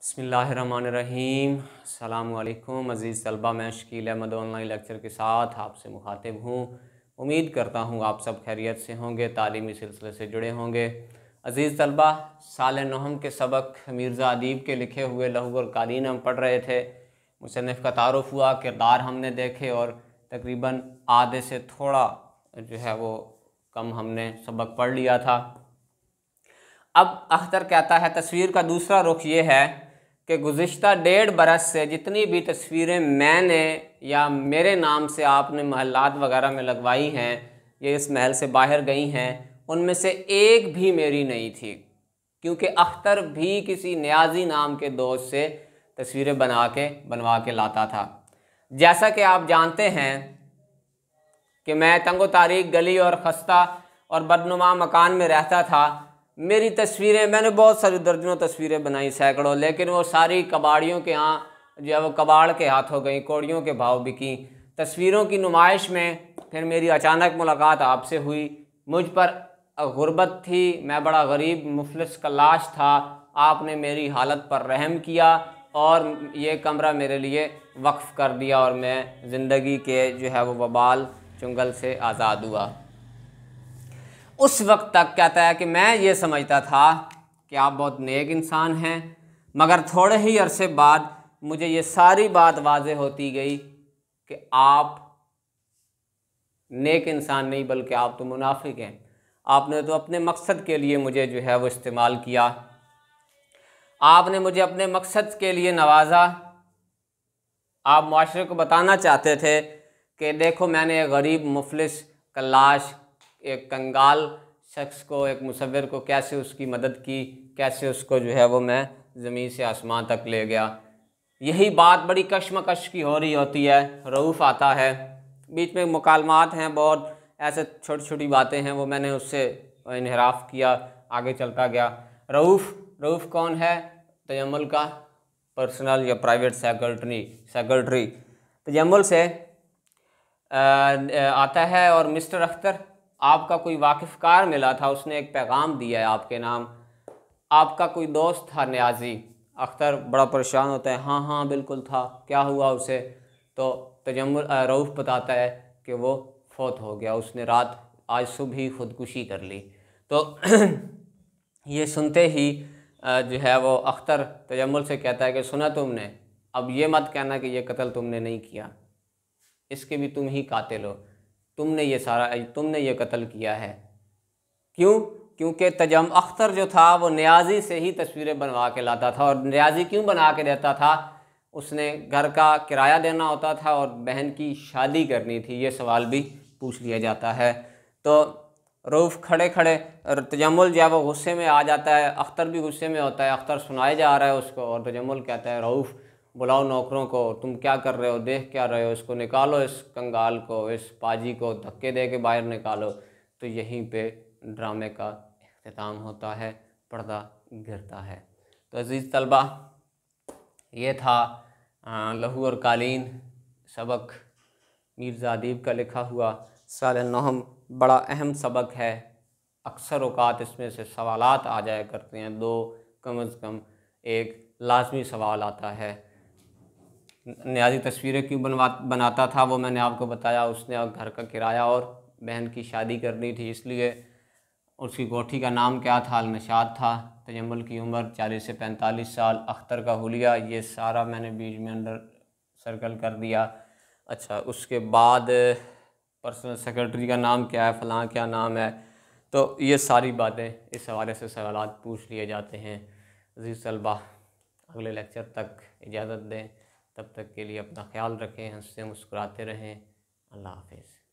बिस्मिल्लाहिर्रहमानिर्रहीम। अस्सलामुअलैकुम अज़ीज़ तलबा, मैं शकील अहमद ऑनलाइन लेक्चर के साथ आपसे मुखातिब हूँ। उम्मीद करता हूँ आप सब खैरियत से होंगे, तालीमी सिलसिले से जुड़े होंगे। अज़ीज़ तलबा, साल नहम के सबक मिर्ज़ा अदीब के लिखे हुए लहू और कालीन हम पढ़ रहे थे। मुसन्निफ़ का तारुफ़ हुआ, किरदार हमने देखे और तकरीबन आधे से थोड़ा जो है वो कम हमने सबक पढ़ लिया था। अब अख्तर कहता है तस्वीर का दूसरा रुख ये है कि गुज़िश्ता 1.5 बरस से जितनी भी तस्वीरें मैंने या मेरे नाम से आपने महल्लात वगैरह में लगवाई हैं, ये इस महल से बाहर गई हैं, उनमें से एक भी मेरी नहीं थी, क्योंकि अख्तर भी किसी न्याजी नाम के दोस्त से तस्वीरें बनवा के लाता था। जैसा कि आप जानते हैं कि मैं तंगो तारीख गली और खस्ता और बदनुमा मकान में रहता था। मेरी तस्वीरें, मैंने बहुत सारी दर्जनों तस्वीरें बनाई, सैकड़ों, लेकिन वो सारी कबाड़ियों के यहाँ जो है वो कबाड़ के हाथ हो गई, कौड़ियों के भाव बिकी। तस्वीरों की नुमाइश में फिर मेरी अचानक मुलाकात आपसे हुई। मुझ पर गुर्बत थी, मैं बड़ा गरीब मुफलिस कल्लाश था। आपने मेरी हालत पर रहम किया और ये कमरा मेरे लिए वक्फ़ कर दिया और मैं ज़िंदगी के जो है वो वबाल चुंगल से आज़ाद हुआ। उस वक्त तक कहता है कि मैं ये समझता था कि आप बहुत नेक इंसान हैं, मगर थोड़े ही अरसे बाद मुझे ये सारी बात वाज़ेह होती गई कि आप नेक इंसान नहीं बल्कि आप तो मुनाफिक हैं। आपने तो अपने मकसद के लिए मुझे जो है वो इस्तेमाल किया, आपने मुझे अपने मकसद के लिए नवाजा। आप मुआशरे को बताना चाहते थे कि देखो, मैंने एक गरीब मुफलिस कल्लाश, एक कंगाल शख्स को, एक मुसव्विर को कैसे उसकी मदद की, कैसे उसको जो है वो मैं ज़मीन से आसमान तक ले गया। यही बात बड़ी कशमकश की हो रही होती है। रऊफ़ आता है, बीच में मुकालमात हैं, बहुत ऐसे छोटी छोटी बातें हैं, वो मैंने उससे इन्हिराफ किया, आगे चलता गया। रऊफ़ कौन है? तजम्मुल का पर्सनल या प्राइवेट सेक्रेटरी तजम्मुल से आता है। और मिस्टर अख्तर, आपका कोई वाकिफ़कार मिला था, उसने एक पैगाम दिया है आपके नाम। आपका कोई दोस्त था न्याजी। अख्तर बड़ा परेशान होता है, हाँ हाँ बिल्कुल था, क्या हुआ उसे? तो रऊफ़ बताता है कि वो फौत हो गया, उसने आज सुबह ही ख़ुदकुशी कर ली। तो ये सुनते ही जो है वो अख्तर तजम्मुल से कहता है कि सुना तुमने, अब ये मत कहना कि ये कत्ल तुमने नहीं किया, इसके भी तुम ही कातिल हो, तुमने ये कत्ल किया है। क्यों? क्योंकि अख्तर जो था वो न्याजी से ही तस्वीरें बनवा के लाता था। और न्याजी क्यों बना के देता था? उसने घर का किराया देना होता था और बहन की शादी करनी थी, ये सवाल भी पूछ लिया जाता है। तो रऊफ़ खड़े खड़े, तजम्मुल जो है वो गुस्से में आ जाता है, अख्तर भी गुस्से में होता है। अख्तर सुनाए जा रहा है उसको और तजम्मुल कहता है, रऊफ़ बुलाओ नौकरों को, तुम क्या कर रहे हो, देख क्या रहे हो, इसको निकालो, इस कंगाल को, इस पाजी को धक्के दे के बाहर निकालो। तो यहीं पे ड्रामे का इख्तिताम होता है, पर्दा गिरता है। तो अज़ीज़ तलबा, ये था लहू और कालीन सबक मिर्ज़ा अदीब का लिखा हुआ। साल नहम बड़ा अहम सबक है। अक्सर औक़ात इसमें से सवालात आ जाया करते हैं, दो कम अज़ कम एक लाजमी सवाल आता है। न्याजी तस्वीरें क्यों बनाता था वो मैंने आपको बताया। उसने घर का किराया और बहन की शादी करनी थी, इसलिए उसकी कोठी का नाम क्या था? अलनशाद था। तजम्मुल की उम्र 40 से 45 साल। अख्तर का हुलिया, ये सारा मैंने बीच में अंडर सर्कल कर दिया। अच्छा, उसके बाद पर्सनल सेक्रेटरी का नाम क्या है, फ़लाँ क्या नाम है। तो ये सारी बातें इस हवाले से सवालात पूछ लिए जाते हैं। अज़ीज़ तलबा, अगले लेक्चर तक इजाज़त दें, तब तक के लिए अपना ख्याल रखें, हंसते मुस्कुराते रहें। अल्लाह हाफ़िज़।